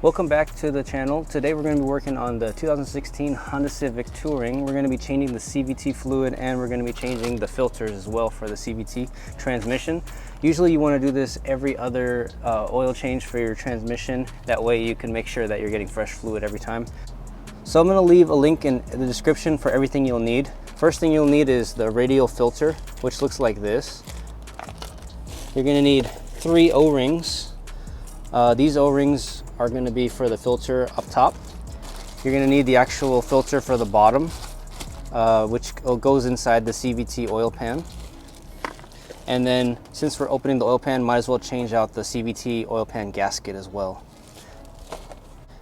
Welcome back to the channel. Today we're going to be working on the 2016 Honda Civic Touring. We're going to be changing the CVT fluid and we're going to be changing the filters as well for the CVT transmission. Usually you want to do this every other oil change for your transmission. That way you can make sure that you're getting fresh fluid every time. So I'm going to leave a link in the description for everything you'll need. First thing you'll need is the radial filter, which looks like this. You're going to need 3 O-rings. These O-rings are going to be for the filter up top. You're going to need the actual filter for the bottom, which goes inside the CVT oil pan. And then since we're opening the oil pan, might as well change out the CVT oil pan gasket as well.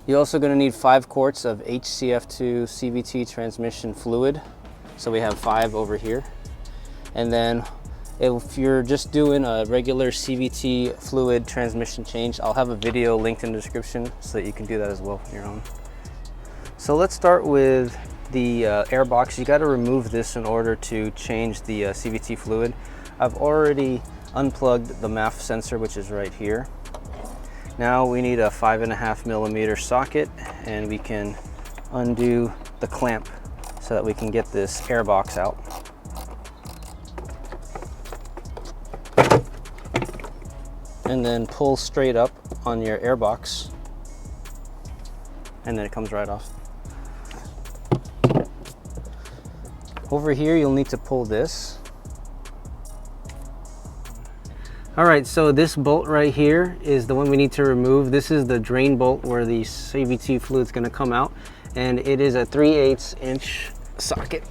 You're also going to need 5 quarts of HCF2 CVT transmission fluid. So we have 5 over here. And then if you're just doing a regular CVT fluid transmission change, I'll have a video linked in the description so that you can do that as well on your own. So let's start with the air box. You got to remove this in order to change the CVT fluid. I've already unplugged the MAF sensor, which is right here. Now we need a 5.5mm socket, and we can undo the clamp so that we can get this air box out. And then pull straight up on your air box, and then it comes right off. Over here you'll need to pull this. All right, so this bolt right here is the one we need to remove. This is the drain bolt where the CVT fluid is going to come out, and it is a 3/8 inch socket.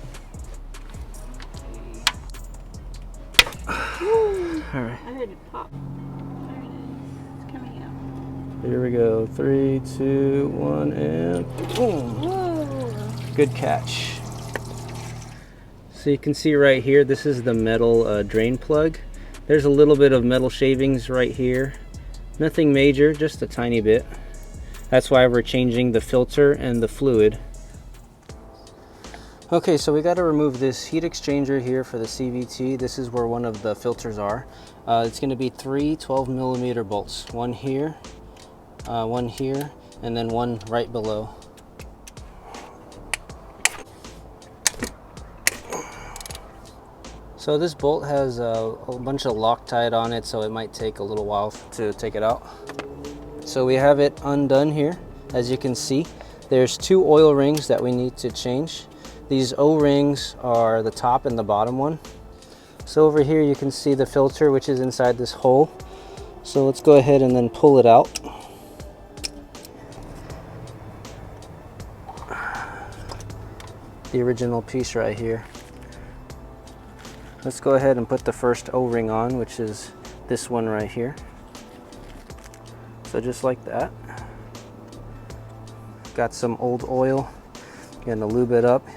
All right. I heard it pop. Here we go, 3, 2, 1, and boom. Whoa. Good catch. So you can see right here, this is the metal drain plug. There's a little bit of metal shavings right here. Nothing major, just a tiny bit. That's why we're changing the filter and the fluid. Okay, so we got to remove this heat exchanger here for the CVT. This is where one of the filters are. It's going to be 3 12mm bolts. One here. One here, and then one right below. So this bolt has a bunch of Loctite on it, so it might take a little while to take it out. So we have it undone here. As you can see, there's 2 oil rings that we need to change. These O-rings are the top and the bottom one. So over here you can see the filter, which is inside this hole. So let's go ahead and then pull it out. The original piece right here. Let's go ahead and put the first O-ring on, which is this one right here. So just like that. Got some old oil. Gonna lube it up,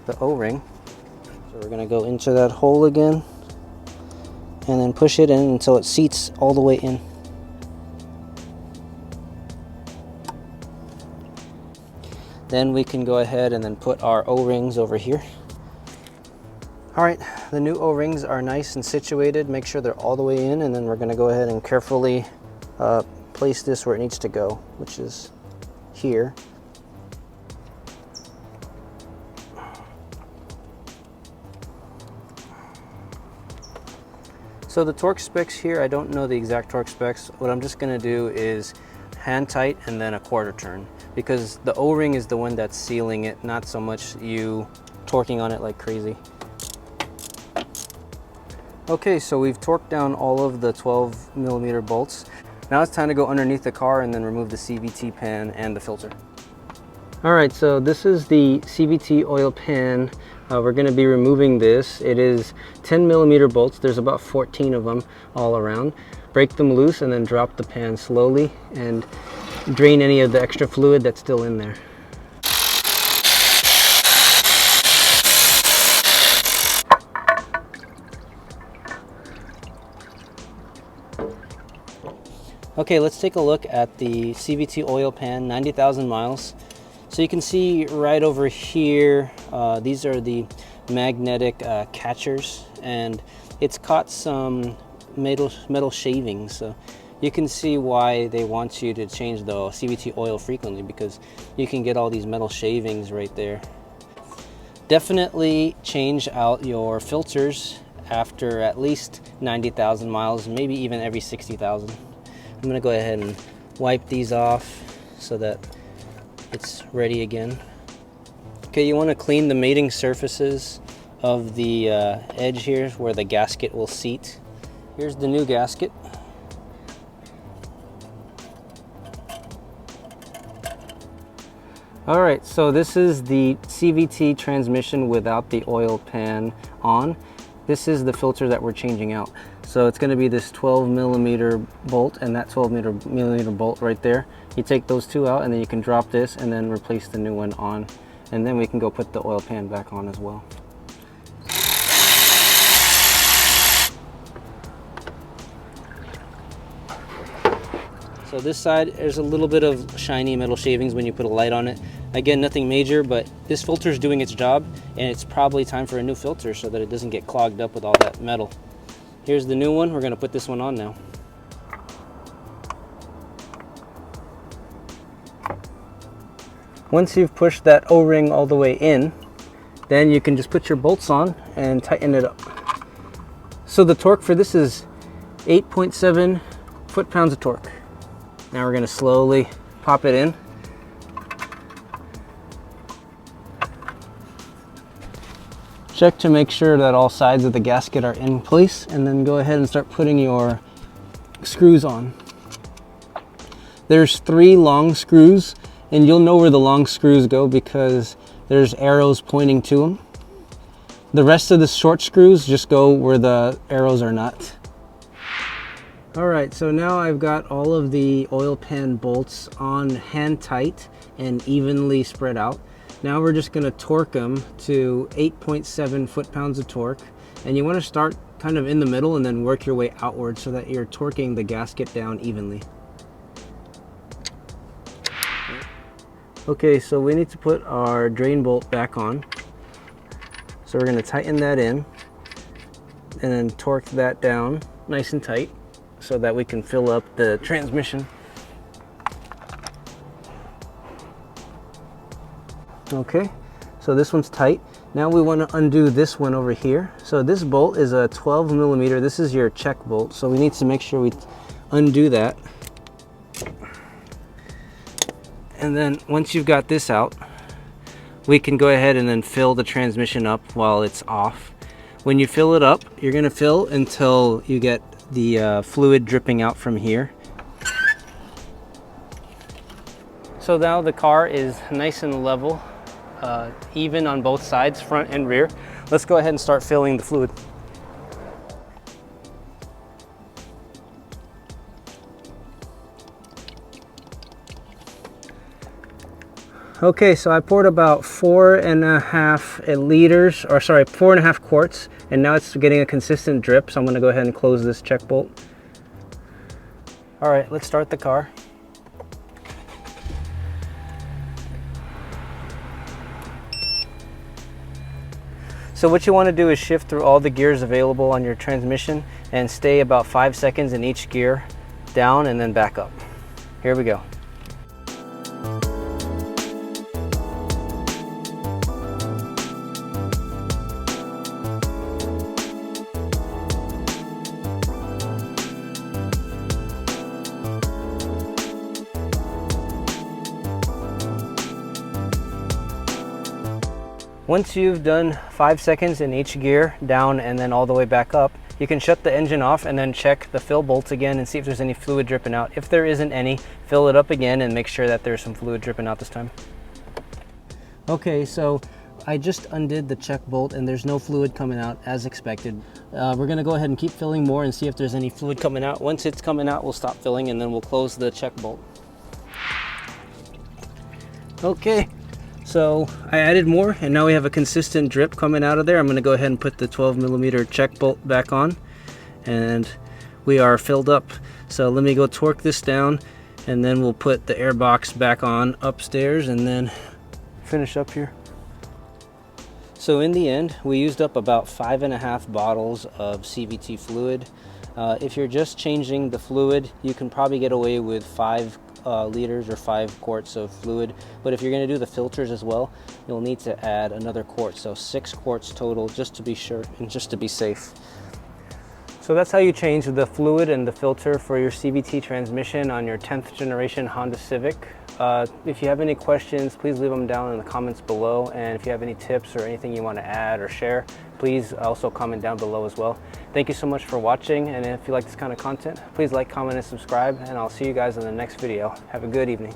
the O-ring. So we're gonna go into that hole again and then push it in until it seats all the way in. Then we can go ahead and then put our O-rings over here. All right, the new O-rings are nice and situated. Make sure they're all the way in, and then we're gonna go ahead and carefully place this where it needs to go, which is here. So the torque specs here, I don't know the exact torque specs. What I'm just gonna do is hand tight and then a quarter turn, because the O-ring is the one that's sealing it, not so much you torquing on it like crazy. Okay, so we've torqued down all of the 12mm bolts. Now it's time to go underneath the car and then remove the CVT pan and the filter. All right, so this is the CVT oil pan. We're going to be removing this. It is 10mm bolts. There's about 14 of them all around. Break them loose and then drop the pan slowly and drain any of the extra fluid that's still in there. Okay, let's take a look at the CVT oil pan, 90,000 miles. So you can see right over here, these are the magnetic catchers, and it's caught some metal shavings. So you can see why they want you to change the CVT oil frequently, because you can get all these metal shavings right there. Definitely change out your filters after at least 90,000 miles, maybe even every 60,000. I'm gonna go ahead and wipe these off so that it's ready again. Okay, you want to clean the mating surfaces of the edge here where the gasket will seat. Here's the new gasket. All right, so this is the CVT transmission without the oil pan on. This is the filter that we're changing out. So it's going to be this 12 millimeter bolt and that 12 millimeter bolt right there. You take those two out and then you can drop this and then replace the new one on. And then we can go put the oil pan back on as well. So this side, there's a little bit of shiny metal shavings when you put a light on it. Again, nothing major, but this filter is doing its job, and it's probably time for a new filter so that it doesn't get clogged up with all that metal. Here's the new one. We're gonna put this one on now. Once you've pushed that O-ring all the way in, then you can just put your bolts on and tighten it up. So the torque for this is 8.7 foot-pounds of torque. Now we're gonna slowly pop it in. Check to make sure that all sides of the gasket are in place, and then go ahead and start putting your screws on. There's 3 long screws, and you'll know where the long screws go because there's arrows pointing to them. The rest of the short screws just go where the arrows are not. All right, so now I've got all of the oil pan bolts on hand tight and evenly spread out. Now we're just gonna torque them to 8.7 foot-pounds of torque. And you wanna start kind of in the middle and then work your way outward so that you're torquing the gasket down evenly. Okay, so we need to put our drain bolt back on. So we're gonna tighten that in and then torque that down nice and tight so that we can fill up the transmission. Okay, so this one's tight. Now we want to undo this one over here. So this bolt is a 12 millimeter. This is your check bolt. So we need to make sure we undo that. And then once you've got this out, we can go ahead and then fill the transmission up while it's off. When you fill it up, you're going to fill until you get the fluid dripping out from here. So now the car is nice and level, even on both sides, front and rear. Let's go ahead and start filling the fluid. Okay, so I poured about 4.5 liters, or sorry, 4.5 quarts, and now it's getting a consistent drip, so I'm gonna go ahead and close this check bolt. All right, let's start the car. So what you want to do is shift through all the gears available on your transmission and stay about 5 seconds in each gear, down and then back up. Here we go. Once you've done 5 seconds in each gear, down and then all the way back up, you can shut the engine off and then check the fill bolts again and see if there's any fluid dripping out. If there isn't any, fill it up again and make sure that there's some fluid dripping out this time. Okay, so I just undid the check bolt and there's no fluid coming out as expected. We're gonna go ahead and keep filling more and see if there's any fluid coming out. Once it's coming out, we'll stop filling and then we'll close the check bolt. Okay. So I added more and now we have a consistent drip coming out of there. I'm going to go ahead and put the 12 millimeter check bolt back on and we are filled up. So let me go torque this down and then we'll put the air box back on upstairs and then finish up here. So in the end, we used up about 5.5 bottles of CVT fluid. If you're just changing the fluid, you can probably get away with 5 liters or 5 quarts of fluid, but if you're going to do the filters as well, you'll need to add another quart, so 6 quarts total, just to be sure and just to be safe. So that's how you change the fluid and the filter for your CVT transmission on your 10th generation Honda Civic. If you have any questions, please leave them down in the comments below, and if you have any tips or anything you want to add or share, please also comment down below as well. Thank you so much for watching, and if you like this kind of content, please like, comment, and subscribe, and I'll see you guys in the next video. Have a good evening.